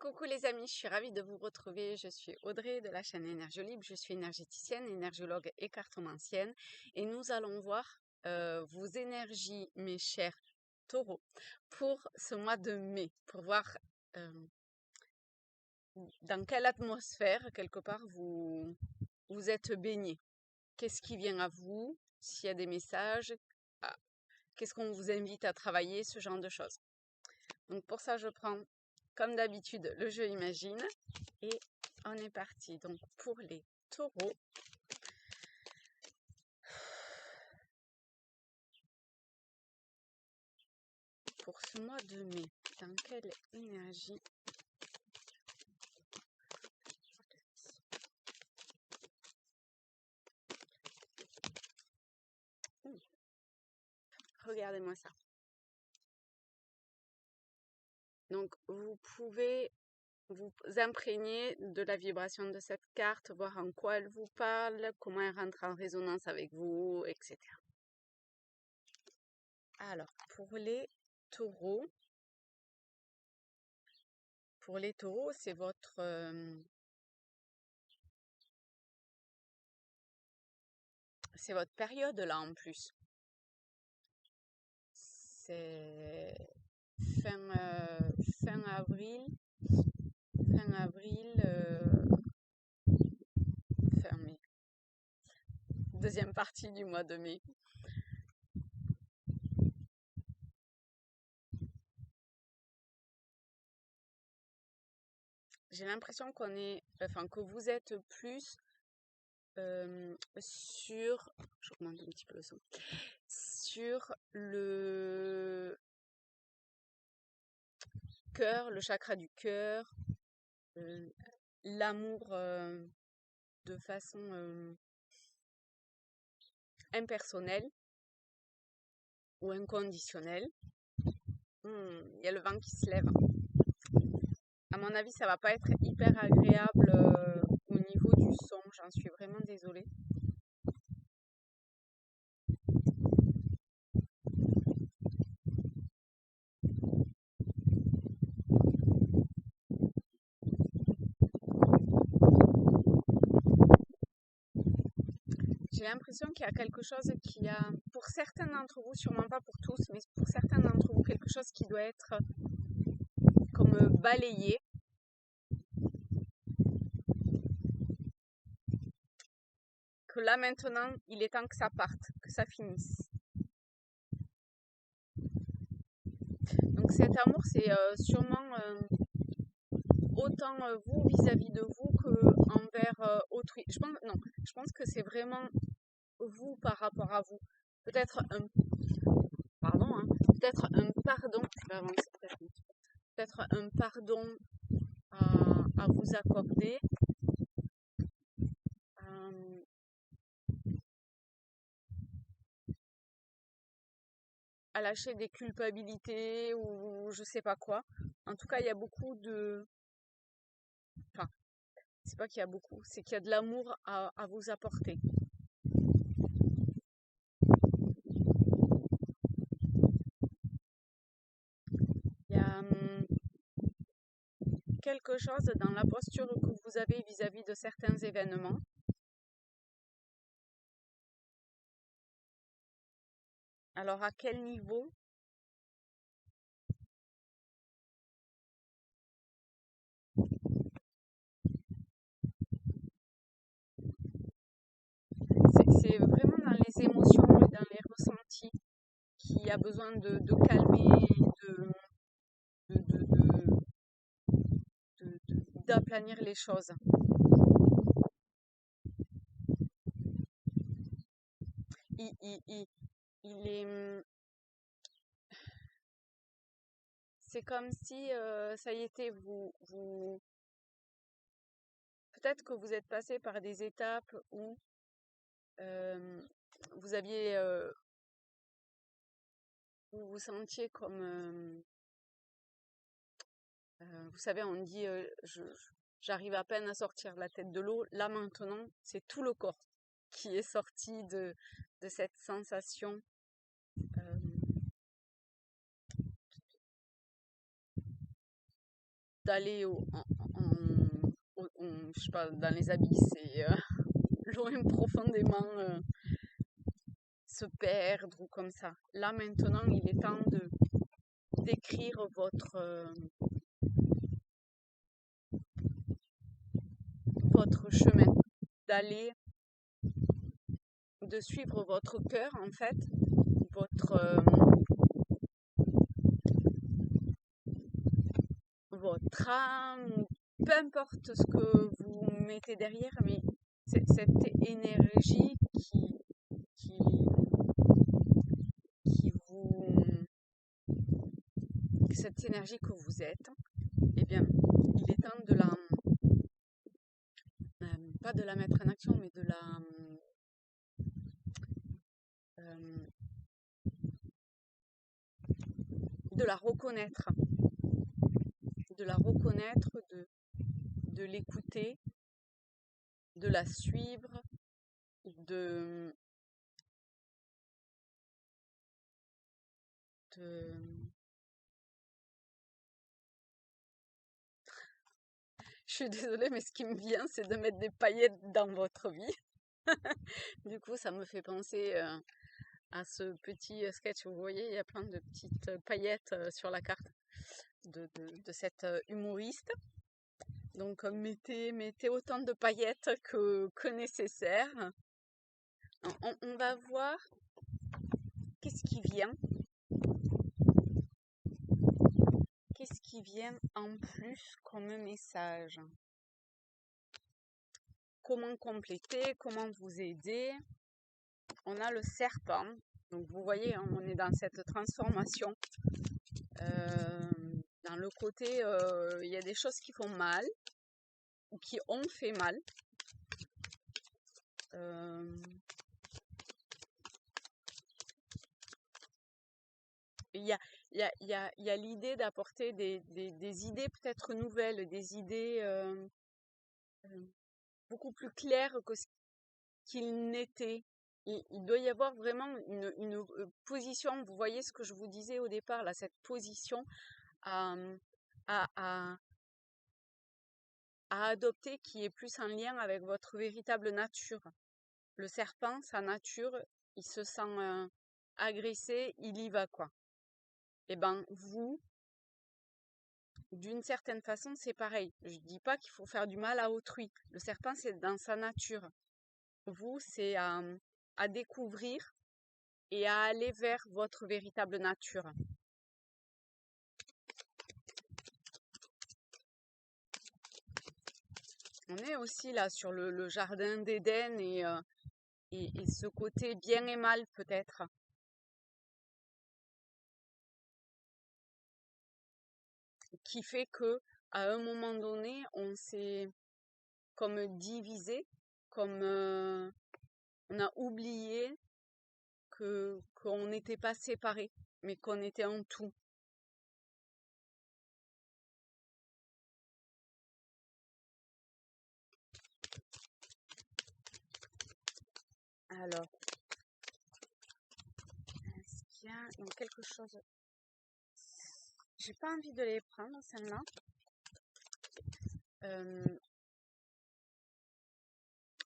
Coucou les amis, je suis ravie de vous retrouver. Je suis Audrey de la chaîne Énergie Libre. Je suis énergéticienne, énergologue et cartomancienne. Et nous allons voir vos énergies, mes chers taureaux, pour ce mois de mai. Pour voir dans quelle atmosphère, quelque part, vous êtes baignés. Qu'est-ce qui vient à vous? S'il y a des messages, qu'est-ce qu'on vous invite à travailler, ce genre de choses. Donc pour ça, je prends comme d'habitude le jeu Imagine et on est parti. Donc pour les taureaux, pour ce mois de mai, dans quelle énergie regardez-moi ça. Donc vous pouvez vous imprégner de la vibration de cette carte, voir en quoi elle vous parle, comment elle rentre en résonance avec vous, etc. Alors, pour les taureaux, c'est votre période là en plus. C'est fin avril, fin mai. Deuxième partie du mois de mai. J'ai l'impression que vous êtes plus j'augmente un petit peu le son, sur le cœur, le chakra du cœur, l'amour de façon impersonnelle ou inconditionnelle. Il y a le vent qui se lève. À mon avis, ça va pas être hyper agréable au niveau du son. J'en suis vraiment désolée. J'ai l'impression qu'il y a quelque chose pour certains d'entre vous, sûrement pas pour tous, mais pour certains d'entre vous, quelque chose qui doit être comme balayé. Que là maintenant, il est temps que ça parte, que ça finisse. Donc cet amour, c'est sûrement autant vous vis-à-vis de vous que envers autrui. Je pense que c'est vraiment vous par rapport à vous. Peut-être un pardon, hein, peut-être un pardon. Je vais avancer peut-être un pardon à vous accorder. À lâcher des culpabilités ou je sais pas quoi. En tout cas, il y a beaucoup de... Enfin, c'est pas qu'il y a beaucoup, c'est qu'il y a de l'amour à vous apporter. Il y a quelque chose dans la posture que vous avez vis-à-vis de certains événements. Alors, à quel niveau? C'est vraiment dans les émotions et dans les ressentis qu'il y a besoin de calmer, d'aplanir les choses. Il est... C'est comme si ça y était, peut-être que vous êtes passé par des étapes où vous aviez, vous vous sentiez comme, vous savez, on dit, j'arrive à peine à sortir la tête de l'eau. Là maintenant, c'est tout le corps qui est sorti de cette sensation. d'aller je sais pas, dans les abysses et loin profondément se perdre ou comme ça. Là maintenant, il est temps de d'écrire votre chemin, d'aller, de suivre votre cœur en fait, votre âme, peu importe ce que vous mettez derrière, mais cette énergie qui, qui vous, cette énergie que vous êtes, eh bien, il est temps de pas de la mettre en action, mais euh, de la reconnaître, de l'écouter, de la suivre, de, de... Je suis désolée, mais ce qui me vient, c'est de mettre des paillettes dans votre vie. Du coup, ça me fait penser à ce petit sketch. Vous voyez, il y a plein de petites paillettes sur la carte de cette humoriste. Donc, mettez autant de paillettes que nécessaire. On va voir qu'est-ce qui vient. Qu'est-ce qui vient en plus comme message? Comment compléter? Comment vous aider? On a le serpent. Donc vous voyez, hein, on est dans cette transformation. Dans le côté, il y a des choses qui font mal ou qui ont fait mal. Il y a, il y a l'idée d'apporter des idées peut-être nouvelles, des idées beaucoup plus claires que ce qu'il n'était. Il doit y avoir vraiment une position, vous voyez ce que je vous disais au départ, là, cette position à, à, à, à adopter qui est plus en lien avec votre véritable nature. Le serpent, sa nature, il se sent agressé, il y va quoi. Et ben vous, d'une certaine façon, c'est pareil. Je dis pas qu'il faut faire du mal à autrui. Le serpent, c'est dans sa nature. Vous, c'est à découvrir et à aller vers votre véritable nature. On est aussi là sur le jardin d'Éden et ce côté bien et mal peut-être. Qui fait que à un moment donné, on s'est comme divisé, comme on a oublié qu'on n'était pas séparés, mais qu'on était en tout. Alors, est-ce qu'il y a quelque chose? J'ai pas envie de les prendre, celles-là.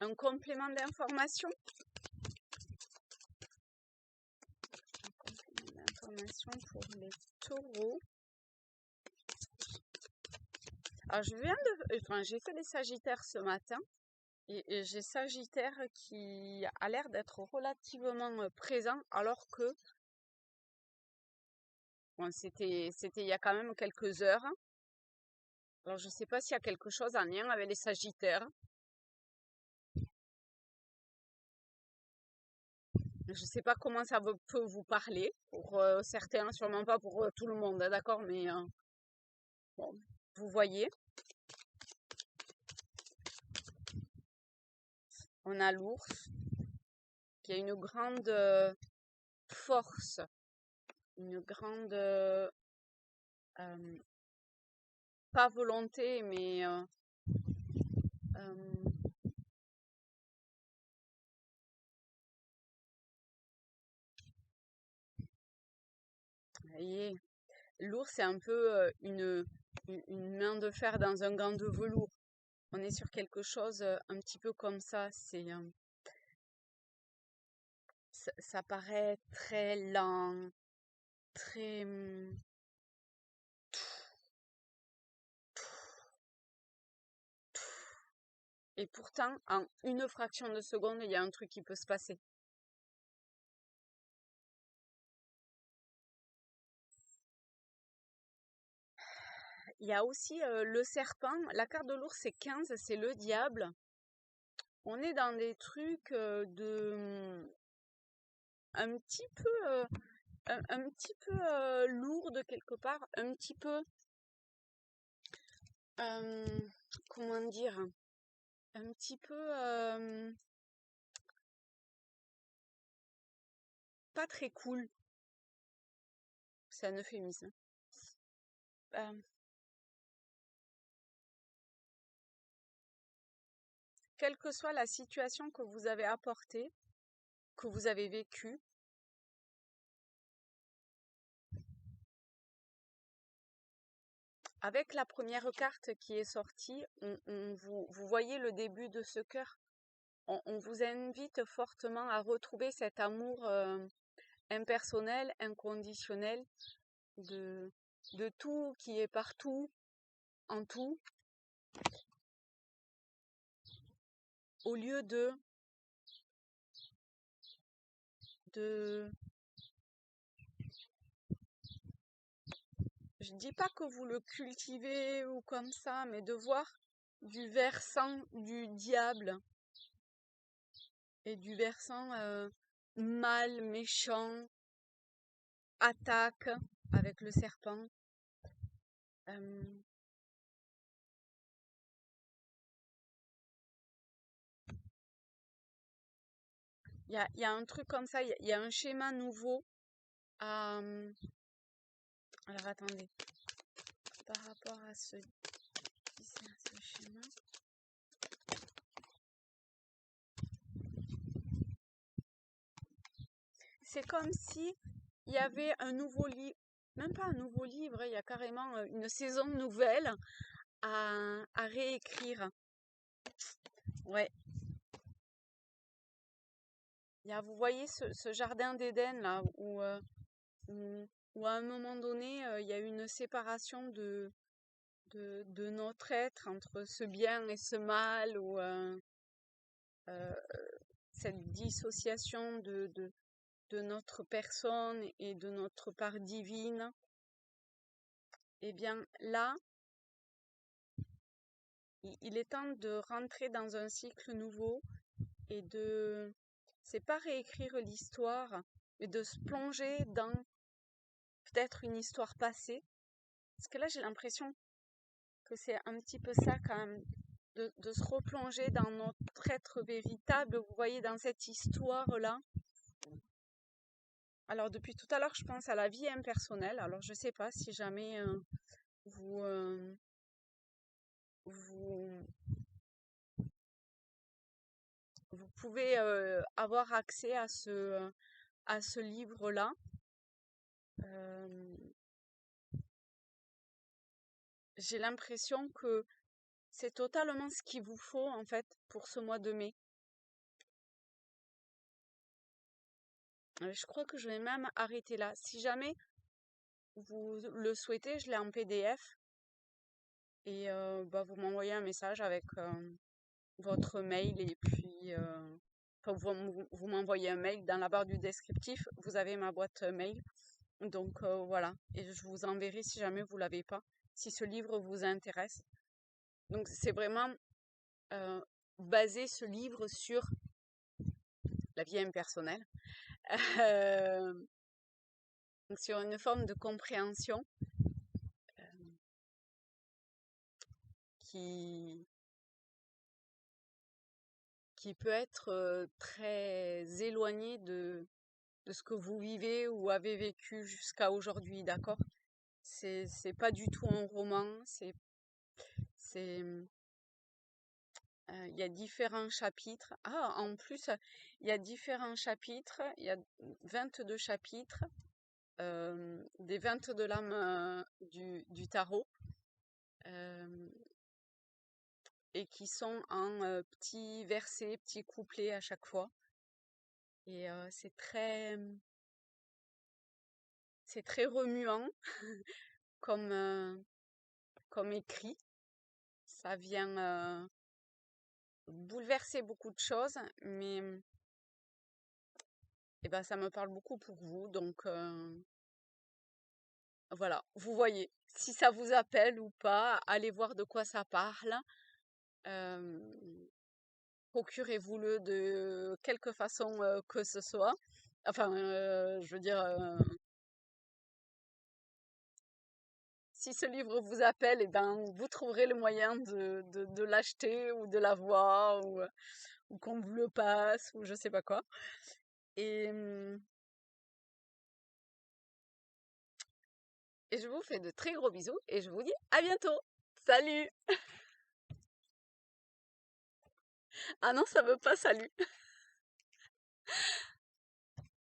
Un complément d'information. Un complément d'information pour les taureaux. Alors, j'ai fait les sagittaires ce matin. Et j'ai Sagittaire qui a l'air d'être relativement présent, alors que bon, c'était il y a quand même quelques heures. Alors je ne sais pas s'il y a quelque chose en lien avec les Sagittaires. Je ne sais pas comment ça peut vous parler. Pour certains, sûrement pas pour tout le monde, hein, d'accord, mais bon, vous voyez. On a l'ours qui a une grande force, une grande pas volonté, mais vous voyez, l'ours c'est un peu une une main de fer dans un gant de velours. On est sur quelque chose un petit peu comme ça. Ça paraît très lent, très... Et pourtant, en une fraction de seconde, il y a un truc qui peut se passer. Il y a aussi le serpent. La carte de l'ours, c'est 15, c'est le diable. On est dans des trucs un petit peu, un petit peu lourdes quelque part, un petit peu, comment dire, un petit peu pas très cool. C'est un euphémisme. Euh, Quelle que soit la situation que vous avez apportée, que vous avez vécue, avec la première carte qui est sortie, vous voyez le début de ce cœur. On vous invite fortement à retrouver cet amour impersonnel, inconditionnel, de, de tout qui est partout, en tout, au lieu de je dis pas que vous le cultivez ou comme ça, mais de voir du versant du diable et du versant mal, méchant, attaque avec le serpent. Il y a un truc comme ça, il y a un schéma nouveau. Alors attendez, par rapport à ce schéma. C'est comme si il y avait un nouveau livre, même pas un nouveau livre, il y a carrément une saison nouvelle à réécrire. Ouais. Vous voyez ce jardin d'Éden là où à un moment donné il y a eu une séparation de notre être entre ce bien et ce mal, ou cette dissociation de notre personne et de notre part divine. Eh bien là, il est temps de rentrer dans un cycle nouveau et c'est pas réécrire l'histoire, mais de se plonger dans peut-être une histoire passée. Parce que là, j'ai l'impression que c'est un petit peu ça quand même, de se replonger dans notre être véritable, vous voyez, dans cette histoire-là. Alors depuis tout à l'heure, je pense à la vie impersonnelle. Alors je sais pas si jamais vous, vous, vous pouvez avoir accès à ce livre-là. J'ai l'impression que c'est totalement ce qu'il vous faut en fait pour ce mois de mai. Je crois que je vais même arrêter là. Si jamais vous le souhaitez, je l'ai en PDF et vous m'envoyez un message avec votre mail et puis vous m'envoyez un mail dans la barre du descriptif. Vous avez ma boîte mail. Donc voilà, et je vous enverrai si jamais vous l'avez pas, si ce livre vous intéresse. Donc c'est vraiment basé ce livre sur la vie impersonnelle, sur une forme de compréhension qui peut être très éloignée de ce que vous vivez ou avez vécu jusqu'à aujourd'hui, d'accord? C'est pas du tout un roman, il y a différents chapitres. Ah, en plus, il y a différents chapitres, il y a 22 chapitres, des 22 lames du tarot. et qui sont en petits versets, petits couplets à chaque fois. Et c'est très remuant comme, comme écrit. Ça vient bouleverser beaucoup de choses, mais eh ben, ça me parle beaucoup pour vous. Donc voilà, vous voyez, si ça vous appelle ou pas, allez voir de quoi ça parle. Euh, Procurez-vous-le de quelque façon que ce soit. Enfin, je veux dire, si ce livre vous appelle, eh ben, vous trouverez le moyen de l'acheter ou de l'avoir ou qu'on vous le passe ou je sais pas quoi. Et, et je vous fais de très gros bisous et je vous dis à bientôt. Salut! Ah non, ça veut pas salut.